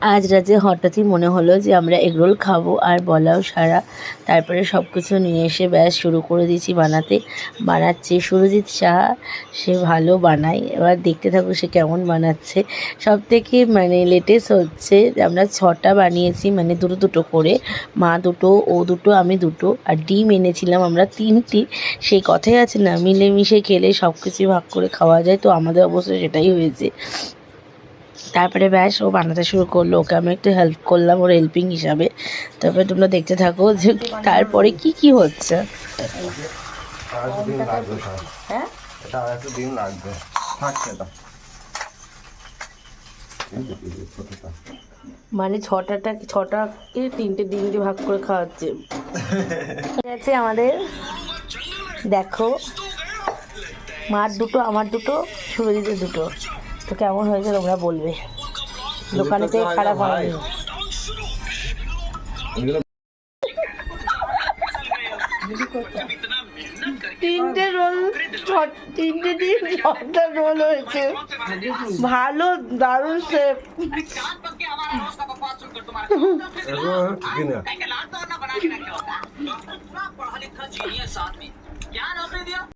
আজ রাতে হঠাৎই মনে হলো যে আমরা এগরোল খাবো, আর বলাও সারা। তারপরে সব কিছু নিয়ে এসে ব্যাস শুরু করে দিয়েছি বানাচ্ছি সুরজিৎ সাহা। সে ভালো বানায়, এবার দেখতে থাকো সে কেমন বানাচ্ছে। সব থেকে লেটেস্ট হচ্ছে আমরা 6টা বানিয়েছি, দুটো দুটো করে, মা দুটো, ও দুটো, আমি দুটো, আর ডিম এনেছিলাম আমরা 3টি। সেই কথাই আছে না, মিলেমিশে খেলে সব কিছুই ভাগ করে খাওয়া যায়, তো আমাদের অবস্থা সেটাই হয়েছে। তারপরে ব্যাস ও বানাতে শুরু করলো, ওকে আমি একটু হেল্প করলাম ওর হেল্পিং হিসাবে। তারপরে তোমরা দেখতে থাকো যে তারপরে কি হচ্ছে। হ্যাঁ, ছটাকে 3টে ডিম দিয়ে ভাগ করে খাওয়াচ্ছে। ঠিক আছে, আমাদের দেখো, মার দুটো, আমার দুটো, সুরজিতের দুটো। তো কেমন হয়েছে তোমরা বলবে, দোকানে থেকে খারাপ হয়নি। 3টে রোল, 3টে ডিম, 6টা রোল হয়েছে। ভালো, দারুণ শেফ।